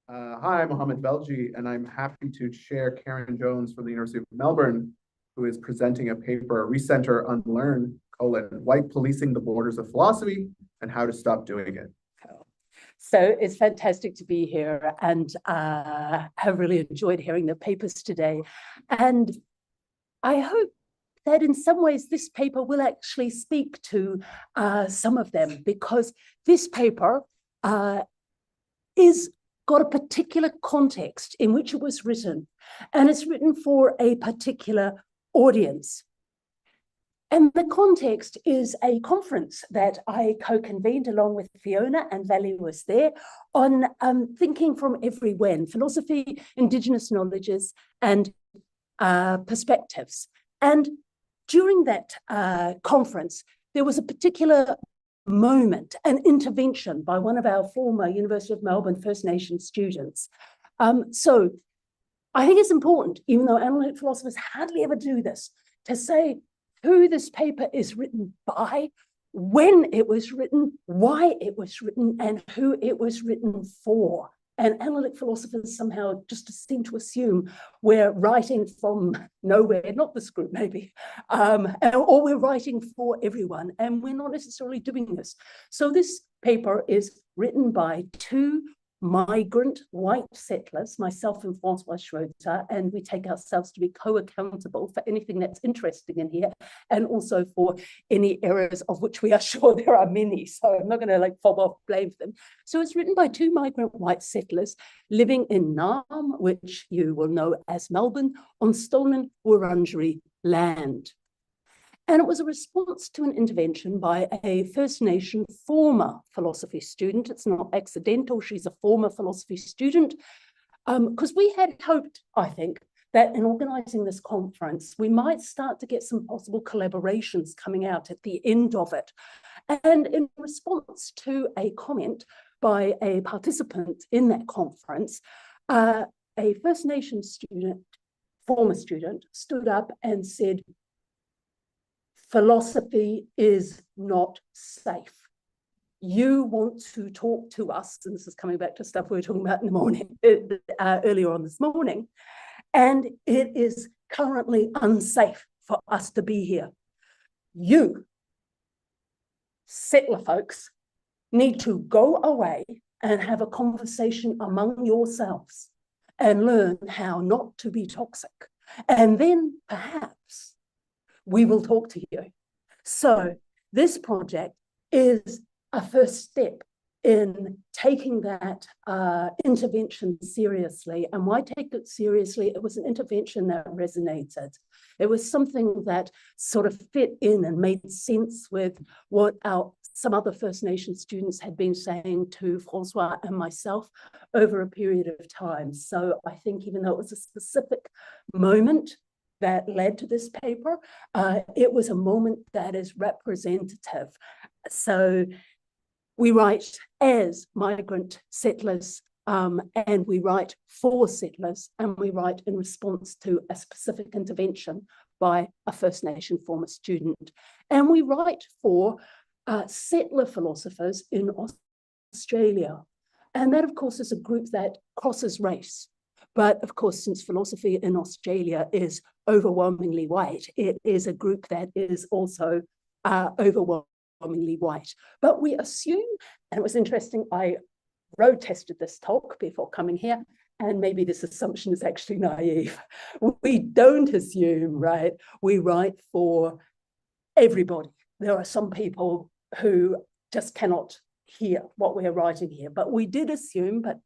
Hi, I'm Mohammed Velji, and I'm happy to chair Karen Jones from the University of Melbourne, who is presenting a paper, Recentre, Unlearn, White Policing the Borders of Philosophy and How to Stop Doing It. So it's fantastic to be here and have really enjoyed hearing the papers today. And I hope that in some ways this paper will actually speak to some of them, because this paper is got a particular context in which it was written, and it's written for a particular audience. And the context is a conference that I co-convened along with Fiona, and Velji was there, on thinking from every when, philosophy, Indigenous knowledges, and perspectives. And during that conference, there was a particular moment, an intervention by one of our former University of Melbourne First Nation students. So I think it's important, even though analytic philosophers hardly ever do this, to say who this paper is written by, when it was written, why it was written, and who it was written for. And analytic philosophers somehow just seem to assume we're writing from nowhere, not this group maybe, or we're writing for everyone, and we're not necessarily doing this. So this paper is written by two migrant white settlers, myself and Francois Schroeder, and we take ourselves to be co-accountable for anything that's interesting in here, and also for any errors of which we are sure there are many. So I'm not going to fob off blame for them. So it's written by two migrant white settlers living in Naarm, which you will know as Melbourne, on stolen Wurundjeri land. And it was a response to an intervention by a First Nation former philosophy student. It's not accidental, she's a former philosophy student, because we had hoped, I think, that in organising this conference, we might start to get some possible collaborations coming out at the end of it. And in response to a comment by a participant in that conference, a First Nation student, former student, stood up and said, "Philosophy is not safe. You want to talk to us," and this is coming back to stuff we were talking about in the morning, earlier on this morning, "and it is currently unsafe for us to be here. You, settler folks, need to go away and have a conversation among yourselves and learn how not to be toxic. And then perhaps we will talk to you." So this project is a first step in taking that intervention seriously. And why take it seriously? It was an intervention that resonated. It was something that sort of fit in and made sense with what some other First Nation students had been saying to Francois and myself over a period of time. So I think even though it was a specific moment that led to this paper, it was a moment that is representative. So we write as migrant settlers, and we write for settlers, and we write in response to a specific intervention by a First Nation former student. And we write for settler philosophers in Australia. And that, of course, is a group that crosses race. But of course, since philosophy in Australia is overwhelmingly white, it is a group that is also overwhelmingly white. But we assume, and it was interesting, I road tested this talk before coming here, and maybe this assumption is actually naive. We don't assume, right? We write for everybody. There are some people who just cannot hear what we're writing here, but we did assume, but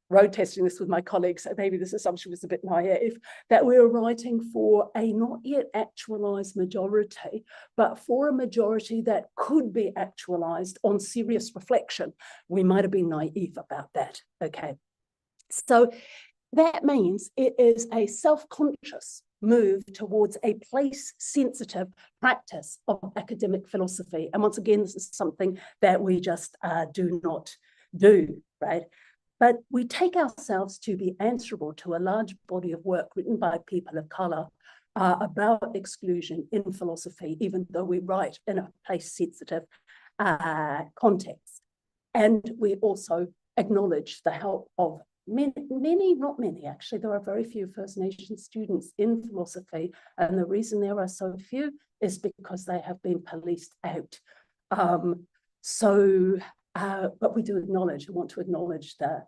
road testing this with my colleagues, so maybe this assumption was a bit naive, that we were writing for a not yet actualized majority, but for a majority that could be actualized on serious reflection. We might have been naive about that, okay? So that means it is a self-conscious move towards a place-sensitive practice of academic philosophy. And once again, this is something that we just do not do, right? But we take ourselves to be answerable to a large body of work written by people of colour about exclusion in philosophy, even though we write in a place-sensitive context. And we also acknowledge the help of many, not many, actually, there are very few First Nation students in philosophy. And the reason there are so few is because they have been policed out. But we do acknowledge, and want to acknowledge the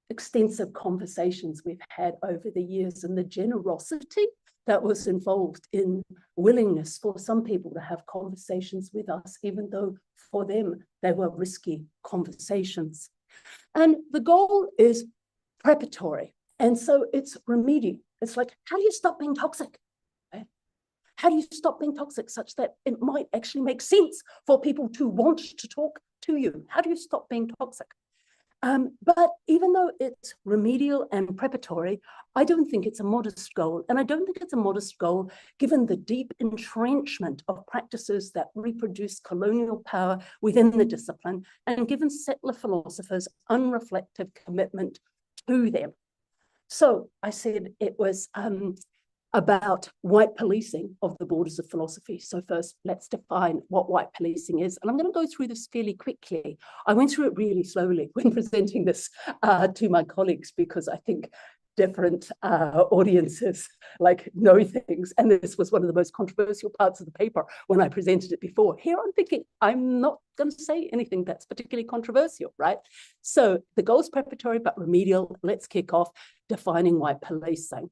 extensive conversations we've had over the years and the generosity that was involved in willingness for some people to have conversations with us, even though for them they were risky conversations. And the goal is preparatory. And so it's remedial. It's like, how do you stop being toxic? Right? How do you stop being toxic such that it might actually make sense for people to want to talk to you? How do you stop being toxic? But even though it's remedial and preparatory, I don't think it's a modest goal. And I don't think it's a modest goal given the deep entrenchment of practices that reproduce colonial power within the discipline, and given settler philosophers' unreflective commitment to them. So I said it was about white policing of the borders of philosophy. So first, let's define what white policing is. And I'm going to go through this fairly quickly. I went through it really slowly when presenting this to my colleagues, because I think different audiences know things. And this was one of the most controversial parts of the paper when I presented it before. Here I'm thinking, I'm not going to say anything that's particularly controversial, right? So the goal is preparatory but remedial. Let's kick off defining white policing.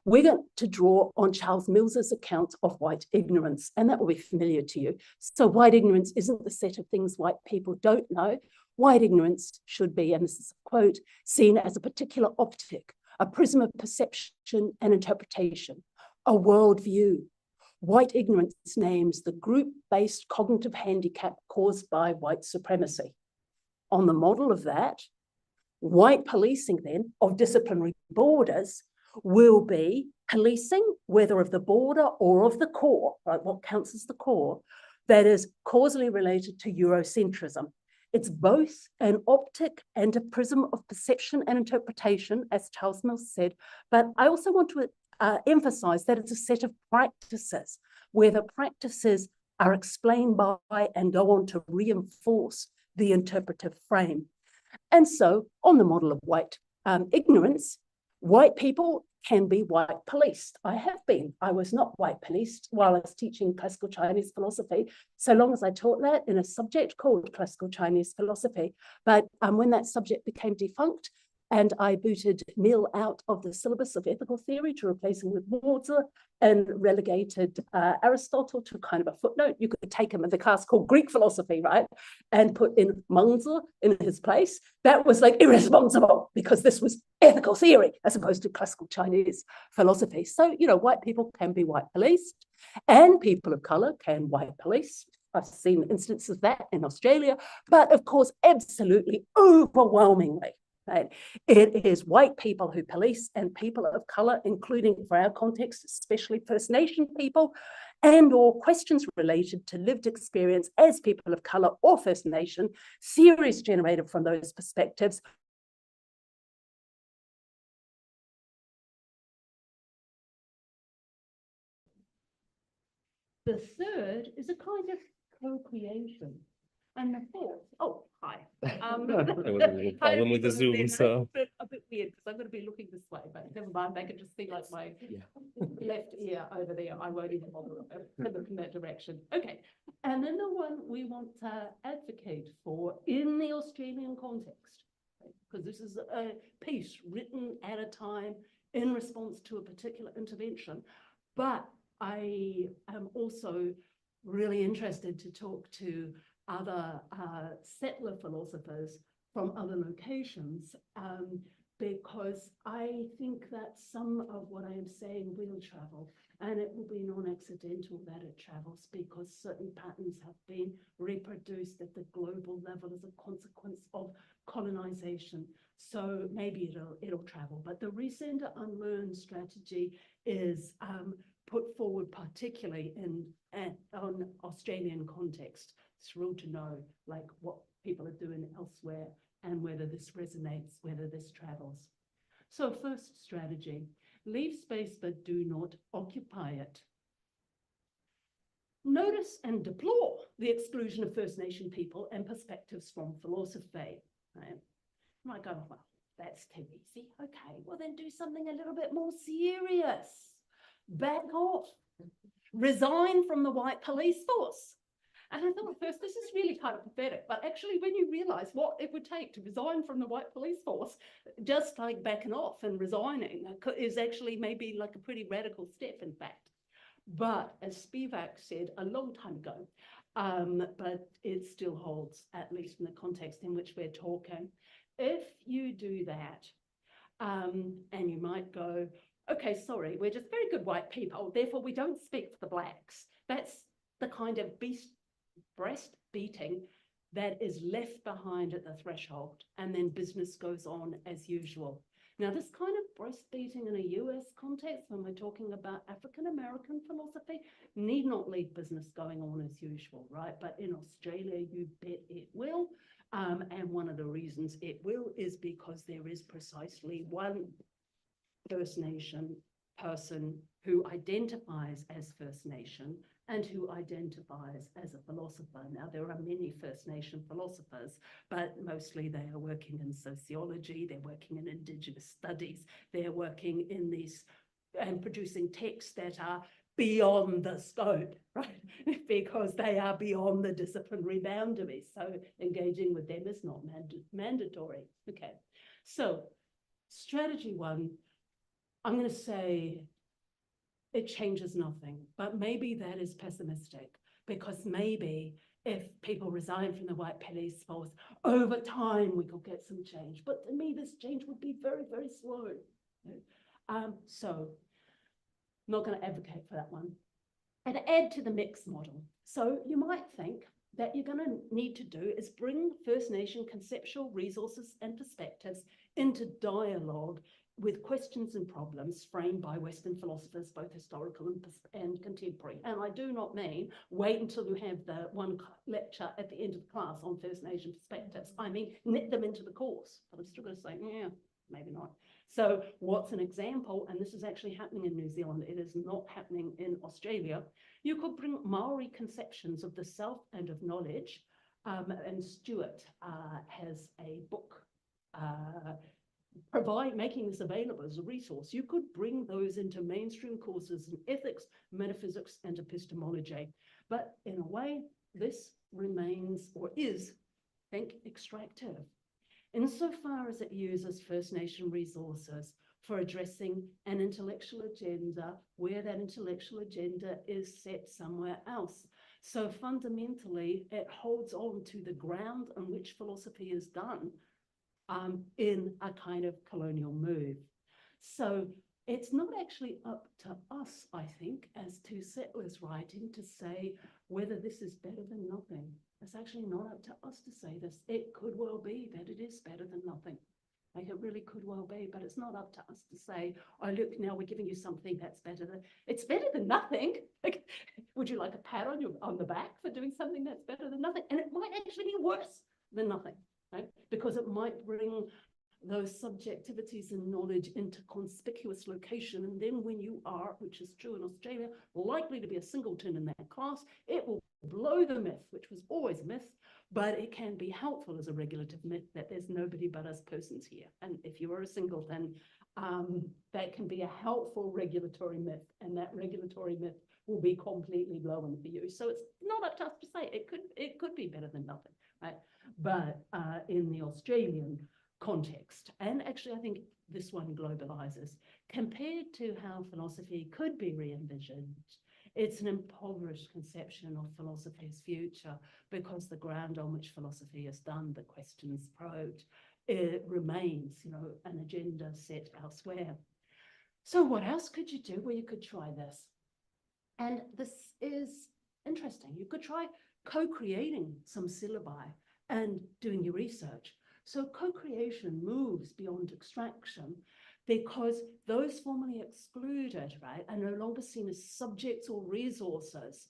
We're going to draw on Charles Mills's account of white ignorance, and that will be familiar to you. So white ignorance isn't the set of things white people don't know. White ignorance should be, and this is a quote, seen as a particular optic, a prism of perception and interpretation, a worldview. White ignorance names the group-based cognitive handicap caused by white supremacy. On the model of that, white policing then of disciplinary borders will be policing, whether of the border or of the core, right, what counts as the core, that is causally related to Eurocentrism. It's both an optic and a prism of perception and interpretation, as Charles Mills said, but I also want to emphasize that it's a set of practices where the practices are explained by and go on to reinforce the interpretive frame. And so on the model of white ignorance, white people can be white policed. I have been. I was not white policed while I was teaching classical Chinese philosophy, so long as I taught that in a subject called classical Chinese philosophy. But when that subject became defunct and I booted Mill out of the syllabus of ethical theory to replace him with Wordsworth and relegated Aristotle to kind of a footnote, you could take him in the class called Greek philosophy, right? And put in Munzer in his place. That was irresponsible because this was ethical theory as opposed to classical Chinese philosophy. So, white people can be white policed and people of color can white police. I've seen instances of that in Australia, but of course, absolutely overwhelmingly, right, it is white people who police and people of color, including for our context, especially First Nation people, and or questions related to lived experience as people of color or First Nation, theories generated from those perspectives. The third is a kind of co-creation. And the fourth, hi. There was a little problem with the Zoom, so. A bit weird because I'm going to be looking this way, but never mind. They can just see my left ear over there. I won't even bother to look in that direction. Okay. And then the one we want to advocate for in the Australian context, because this is a piece written at a time in response to a particular intervention. But I am also really interested to talk to other settler philosophers from other locations, because I think that some of what I am saying will travel, and it will be non-accidental that it travels because certain patterns have been reproduced at the global level as a consequence of colonization. So maybe it'll travel, but the Recentre Unlearn strategy is put forward particularly on Australian context. Thrilled to know what people are doing elsewhere and whether this resonates, whether this travels. So first strategy, leave space but do not occupy it. Notice and deplore the exclusion of First Nation people and perspectives from philosophy. Right? You might go, well, that's too easy. Okay, well then do something a little bit more serious. Back off. Resign from the white police force. And I thought at first, this is really kind of pathetic, but actually when you realize what it would take to resign from the white police force, just like backing off and resigning is actually maybe like a pretty radical step, in fact. But as Spivak said a long time ago, but it still holds, at least in the context in which we're talking, if you do that, and you might go, okay, sorry, we're just very good white people, therefore we don't speak for the blacks. That's the kind of breast beating that is left behind at the threshold, and then business goes on as usual. Now, this kind of breast beating in a US context, when we're talking about African-American philosophy, need not leave business going on as usual, right? But in Australia, you bet it will. And one of the reasons it will is because there is precisely one First Nation person who identifies as First Nation and who identifies as a philosopher. Now, there are many First Nation philosophers, but mostly they are working in sociology, they're working in Indigenous studies, they're working in these and producing texts that are beyond the scope, right? Because they are beyond the disciplinary boundaries. So engaging with them is not mandatory. Okay, so strategy one, I'm going to say it changes nothing, but maybe that is pessimistic, because maybe if people resign from the white police force, over time we could get some change. But to me, this change would be very, very slow. So not going to advocate for that one. And add to the mix model. So you might think that you're going to need to do is bring First Nation conceptual resources and perspectives into dialogue with questions and problems framed by Western philosophers, both historical and contemporary. And I do not mean wait until you have the one lecture at the end of the class on First Nation perspectives. I mean, knit them into the course. But I'm still going to say, yeah, maybe not. So what's an example? And this is actually happening in New Zealand. It is not happening in Australia. You could bring Maori conceptions of the self and of knowledge. And Stuart has a book making this available as a resource. You could bring those into mainstream courses in ethics, metaphysics, and epistemology. But in a way, this remains or is, I think, extractive, insofar as it uses First Nation resources for addressing an intellectual agenda where that intellectual agenda is set somewhere else. So fundamentally, it holds on to the ground on which philosophy is done in a kind of colonial move. So it's not actually up to us, I think, as two settlers writing, to say whether this is better than nothing. It's actually not up to us to say this. It could well be that it is better than nothing. Like, it really could well be, but it's not up to us to say, oh, look, now we're giving you something that's better than, it's better than nothing. Like, would you like a pat on the back for doing something that's better than nothing? And it might actually be worse than nothing, right? Because it might bring those subjectivities and knowledge into conspicuous location. And then when you are, which is true in Australia, likely to be a singleton in that class, it will blow the myth, which was always a myth, but it can be helpful as a regulative myth that there's nobody but us persons here. And if you are a singleton, that can be a helpful regulatory myth, and that regulatory myth will be completely blown for you. So it's not up to us to say it could be better than nothing, right? But in the Australian context, and actually I think this one globalizes, compared to how philosophy could be re-envisioned, it's an impoverished conception of philosophy's future, because the ground on which philosophy is done, the questions probed, it remains, an agenda set elsewhere. So what else could you do? Well, you could try this. And this is interesting. You could try co-creating some syllabi and doing your research. So co-creation moves beyond extraction, because those formerly excluded, right, are no longer seen as subjects or resources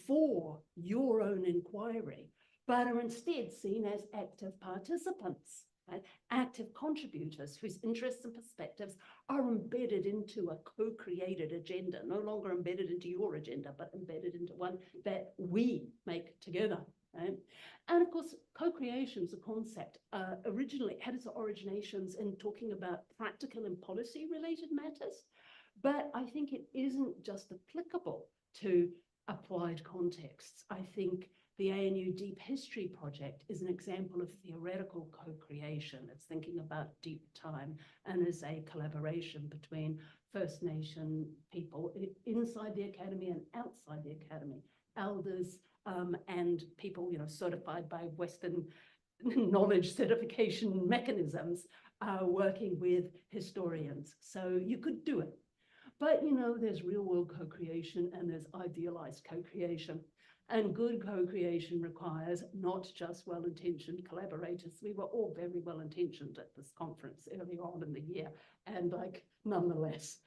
for your own inquiry, but are instead seen as active participants, right? Active contributors whose interests and perspectives are embedded into a co-created agenda, no longer embedded into your agenda, but embedded into one that we make together. right? And of course, co-creation is a concept. Originally, it had its originations in talking about practical and policy-related matters, but I think it isn't just applicable to applied contexts. I think the ANU Deep History Project is an example of theoretical co-creation. It's thinking about deep time and is a collaboration between First Nation people inside the academy and outside the academy, elders and people, certified by Western knowledge certification mechanisms, working with historians. So you could do it. But, there's real world co-creation and there's idealized co-creation. And good co-creation requires not just well-intentioned collaborators. We were all very well-intentioned at this conference early on in the year. And nonetheless,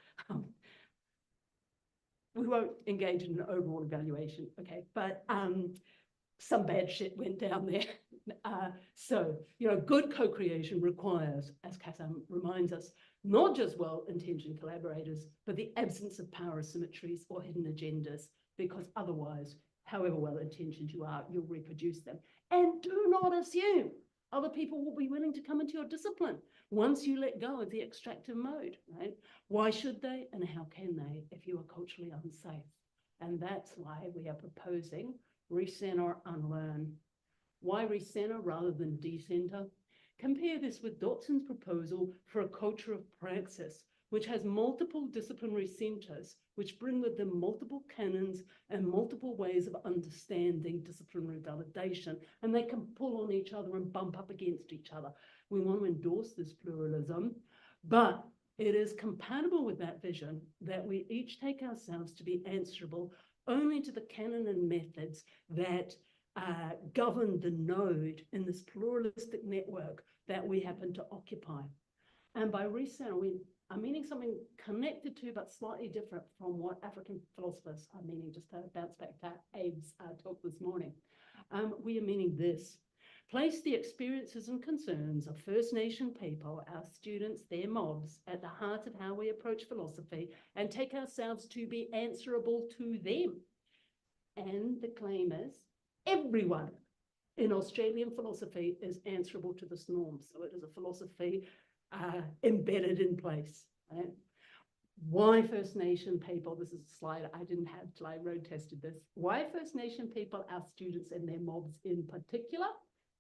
we won't engage in an overall evaluation, okay? But some bad shit went down there. So, good co-creation requires, as Kassam reminds us, not just well-intentioned collaborators, but the absence of power asymmetries or hidden agendas, because otherwise, however well-intentioned you are, you'll reproduce them. And do not assume other people will be willing to come into your discipline once you let go of the extractive mode, right? Why should they and how can they if you are culturally unsafe? And that's why we are proposing Recentre, Unlearn. Why Recentre rather than Decentre? Compare this with Dotson's proposal for a culture of praxis, which has multiple disciplinary centres, which bring with them multiple canons and multiple ways of understanding disciplinary validation, and they can pull on each other and bump up against each other. We want to endorse this pluralism, but it is compatible with that vision that we each take ourselves to be answerable only to the canon and methods that govern the node in this pluralistic network that we happen to occupy. And by Recentre, I'm meaning something connected to but slightly different from what African philosophers are meaning, just to bounce back to Abe's talk this morning. We are meaning this. Place the experiences and concerns of First Nation people, our students, their mobs, at the heart of how we approach philosophy and take ourselves to be answerable to them. And the claim is everyone in Australian philosophy is answerable to this norm. So it is a philosophy embedded in place. Right? Why First Nation people, this is a slide I didn't have till I road tested this. Why First Nation people, our students and their mobs in particular?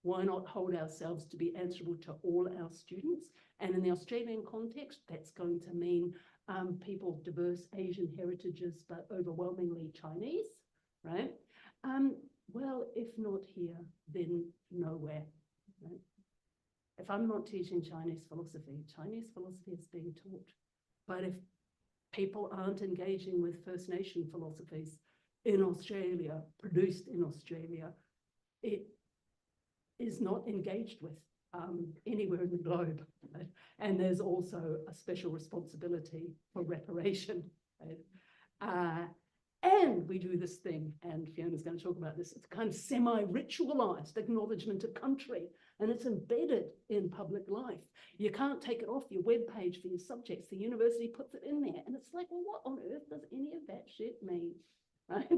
Why not hold ourselves to be answerable to all our students? And in the Australian context, that's going to mean people of diverse Asian heritages, but overwhelmingly Chinese, right? Well, if not here, then nowhere, right? If I'm not teaching Chinese philosophy is being taught. But if people aren't engaging with First Nation philosophies in Australia, produced in Australia, it is not engaged with anywhere in the globe. Right? And there's also a special responsibility for reparation. Right? And we do this thing, and Fiona's going to talk about this, it's kind of semi-ritualized acknowledgement of country, and it's embedded in public life. You can't take it off your webpage for your subjects. The university puts it in there, and it's like, well, what on earth does any of that shit mean? Right?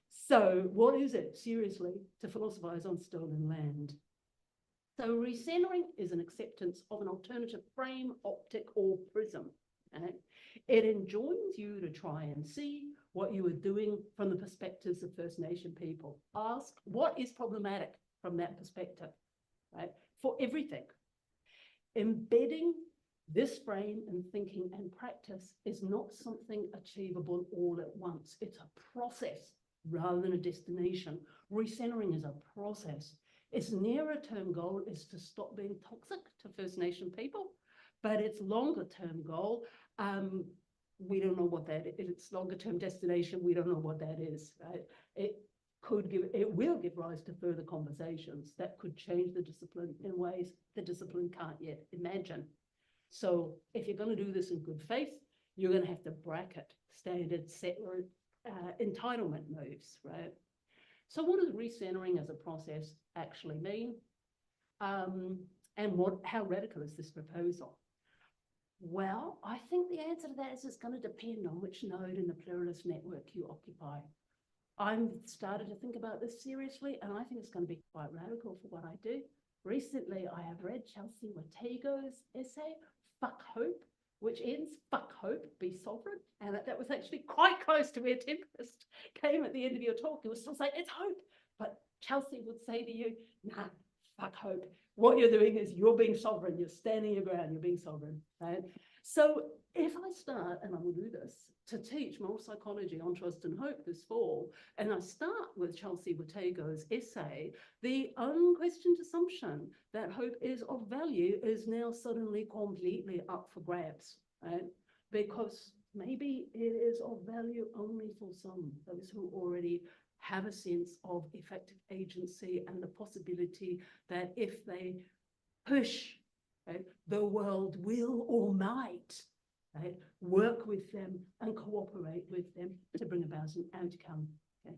So what is it, seriously, to philosophize on stolen land? So recentering is an acceptance of an alternative frame, optic, or prism. Right? It enjoins you to try and see what you are doing from the perspectives of First Nation people. Ask what is problematic from that perspective, right? For everything. Embedding this frame in thinking and practice is not something achievable all at once. It's a process rather than a destination. Recentering is a process. Its nearer term goal is to stop being toxic to First Nation people, but its longer term goal, we don't know what that is. Its longer term destination, we don't know what that is. Right? It will give rise to further conversations that could change the discipline in ways the discipline can't yet imagine. So if you're going to do this in good faith, you're going to have to bracket standard settler entitlement moves, right? So what does recentering as a process actually mean? And how radical is this proposal? Well, I think the answer to that is it's going to depend on which node in the pluralist network you occupy. I'm started to think about this seriously, and I think it's going to be quite radical for what I do. Recently, I have read Chelsea Watego's essay, Fuck Hope, which ends, fuck hope, be sovereign. And that was actually quite close to where Tempest came at the end of your talk. It was still saying, it's hope. But Chelsea would say to you, nah, fuck hope. What you're doing is you're being sovereign. You're standing your ground. You're being sovereign, right? So if I start, and I will do this, to teach moral psychology on trust and hope this fall, and I start with Chelsea Watego's essay, the unquestioned assumption that hope is of value is now suddenly completely up for grabs, right? Because maybe it is of value only for some, those who already have a sense of effective agency and the possibility that if they push, right, the world will or might, right, work with them and cooperate with them to bring about an outcome. Okay.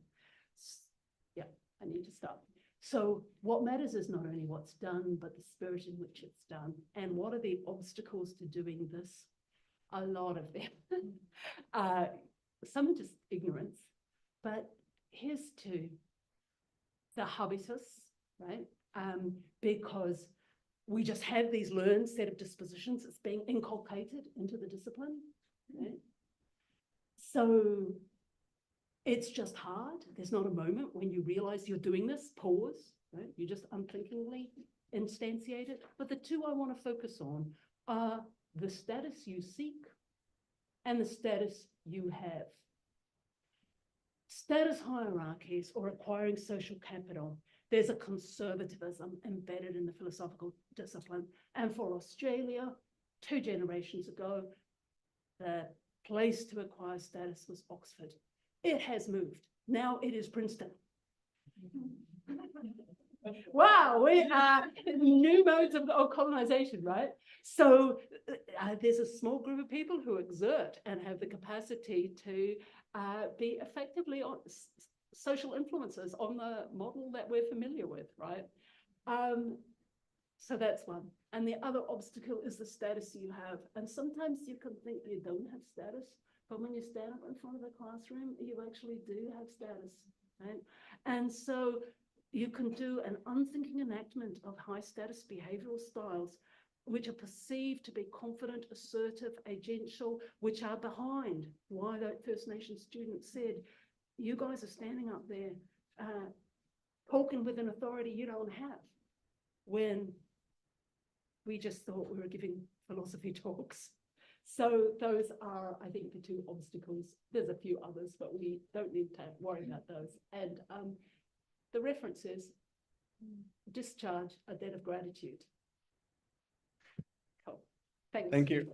Yeah, I need to stop. So what matters is not only what's done, but the spirit in which it's done. And what are the obstacles to doing this? A lot of them. Some are just ignorance, but here's two. The habitus, right? Because we just have these learned set of dispositions that's being inculcated into the discipline, right? So it's just hard. There's not a moment when you realize you're doing this, pause, right? You just unthinkingly instantiate it. But the two I want to focus on are the status you seek and the status you have. Status hierarchies or acquiring social capital. There's a conservatism embedded in the philosophical discipline. And for Australia, 2 generations ago, the place to acquire status was Oxford. It has moved. Now it is Princeton. Wow, we are new modes of colonization, right? So there's a small group of people who exert and have the capacity to be effectively on social influences on the model that we're familiar with, right? So that's one. And the other obstacle is the status you have. And sometimes you can think you don't have status, but when you stand up in front of the classroom, you actually do have status, right? And so you can do an unthinking enactment of high status behavioral styles, which are perceived to be confident, assertive, agential, which are behind why that First Nations student said, you guys are standing up there talking with an authority you don't have, when we just thought we were giving philosophy talks. So those are, I think, the 2 obstacles. There's a few others, but we don't need to worry about those. And the reference is discharge a debt of gratitude. Cool. Thanks. Thank you.